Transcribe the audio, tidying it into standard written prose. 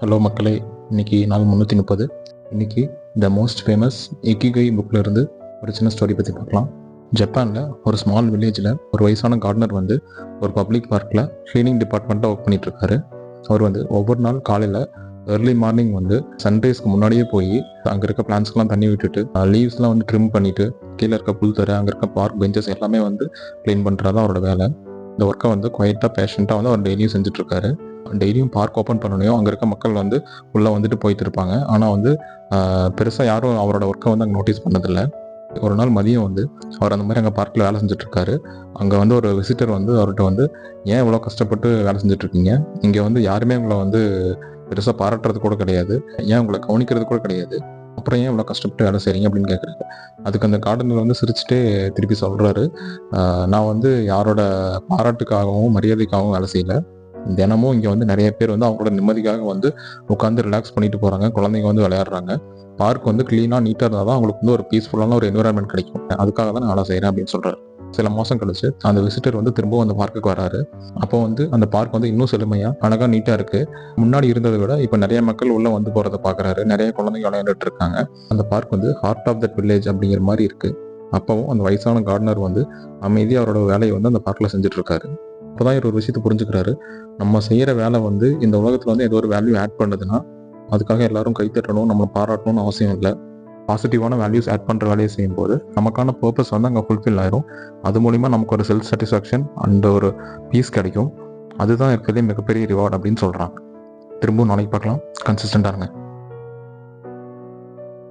Hello மக்களே, இன்னைக்கு நாள் 330. இன்னைக்கு த மோஸ்ட் ஃபேமஸ் இக்கிகை புக்கில் இருந்து ஒரு சின்ன ஸ்டோரி பற்றி பார்க்கலாம். ஜப்பானில் ஒரு ஸ்மால் வில்லேஜில் ஒரு வயசான கார்டனர் வந்து ஒரு பப்ளிக் பார்க்கில் க்ளீனிங் டிபார்ட்மெண்ட்டில் ஒர்க் பண்ணிகிட்ருக்காரு. அவர் வந்து ஒவ்வொரு நாள் காலையில் ஏர்லி மார்னிங் வந்து சன்ரைஸ்க்கு முன்னாடியே போய் அங்கே இருக்க பிளான்ஸ்க்கெலாம் தண்ணி விட்டுட்டு லீவ்ஸ்லாம் வந்து ட்ரிம் பண்ணிவிட்டு கீழே இருக்க புல் தர அங்கே இருக்க பார்க் பெஞ்சஸ் எல்லாமே வந்து க்ளீன் பண்ணுறது தான் அவரோட வேலை. இந்த ஒர்க்கை வந்து குவைட்டாக பேஷண்ட்டாக வந்து அவர் டெய்லியும் செஞ்சுட்ருக்காரு. டெய்லியும் பார்க் ஓப்பன் பண்ணனையும் அங்கே இருக்க மக்கள் வந்து உள்ளே வந்துட்டு போயிட்டு இருப்பாங்க. ஆனால் வந்து பெருசாக யாரும் அவரோட ஒர்க்கை வந்து அங்கே நோட்டீஸ் பண்ணதில்லை. ஒரு நாள் மதியம் வந்து அவர் அந்த மாதிரி அங்கே பார்க்கில் வேலை செஞ்சுட்ருக்காரு. அங்கே வந்து ஒரு விசிட்டர் வந்து அவர்கிட்ட வந்து, ஏன் இவ்வளோ கஷ்டப்பட்டு வேலை செஞ்சுட்ருக்கீங்க? இங்கே வந்து யாருமே உங்களை வந்து பெருசாக பாராட்டுறது கூட கிடையாது, ஏன் உங்களை கவனிக்கிறது கூட கிடையாது, அப்புறம் ஏன் இவ்வளோ கஷ்டப்பட்டு வேலை செய்கிறீங்க அப்படின்னு கேட்குறாரு. அதுக்கு அந்த கார்டனர் வந்து சிரிச்சுட்டே திருப்பி சொல்கிறாரு, நான் வந்து யாரோட பாராட்டுக்காகவும் மரியாதைக்காகவும் வேலை செய்யலை. தினமும் இங்கே வந்து நிறைய பேர் வந்து அவங்களோட நிம்மதிக்காக வந்து உட்காந்து ரிலாக்ஸ் பண்ணிட்டு போகிறாங்க. குழந்தைங்க வந்து விளையாடுறாங்க. பார்க் வந்து க்ளீனாக நீட்டாக இருந்தால் தான் அவங்களுக்கு வந்து ஒரு பீஸ்ஃபுல்லான ஒரு என்விரான்மெண்ட் கிடைக்கும். அதுக்காக தான் நான் வேலை செய்கிறேன் அப்படின்னு சொல்கிறாரு. சில மாதம் கழிச்சு அந்த விசிட்டர் வந்து திரும்பவும் அந்த பார்க்குக்கு வராரு. அப்போ வந்து அந்த பார்க் வந்து இன்னும் செழுமையாக அழகாக நீட்டாக இருக்குது. முன்னாடி இருந்ததை விட இப்போ நிறைய மக்கள் உள்ளே வந்து போகிறத பார்க்குறாரு. நிறைய குழந்தைங்க விளையாண்டுட்டு இருக்காங்க. அந்த பார்க் வந்து ஹார்ட் ஆஃப் தட் வில்லேஜ் அப்படிங்கிற மாதிரி இருக்குது. அப்போவும் அந்த வயசான கார்டனர் வந்து அமைதியாக அவரோட வேலையை வந்து அந்த பார்க்கில் செஞ்சுட்டு இருக்காரு. அப்போதான் இவர் ஒரு விஷயத்தை புரிஞ்சுக்கிறாரு. நம்ம செய்கிற வேலை வந்து இந்த உலகத்தில் வந்து ஏதோ ஒரு வேல்யூ ஆட் பண்ணுதுன்னா அதுக்காக எல்லாரும் கைத்தட்டணும், நம்மளை பாராட்டணும்னு அவசியம் இல்லை. பாசிட்டிவான வேல்யூஸ் ஆட் பண்ணுற வேலையை செய்யும்போது நமக்கான பர்பஸ் வந்து அங்கே ஃபுல்ஃபில் ஆயிரும். அது மூலிமா நமக்கு ஒரு செல்ஃப் சாட்டிஸ்ஃபேக்ஷன் அண்ட் ஒரு பீஸ் கிடைக்கும். அதுதான் இருக்கிறதே மிகப்பெரிய ரிவார்டு அப்படின்னு சொல்கிறாங்க. திரும்பவும் நாளைக்கு பார்க்கலாம். கன்சிஸ்டண்டாக இருங்க.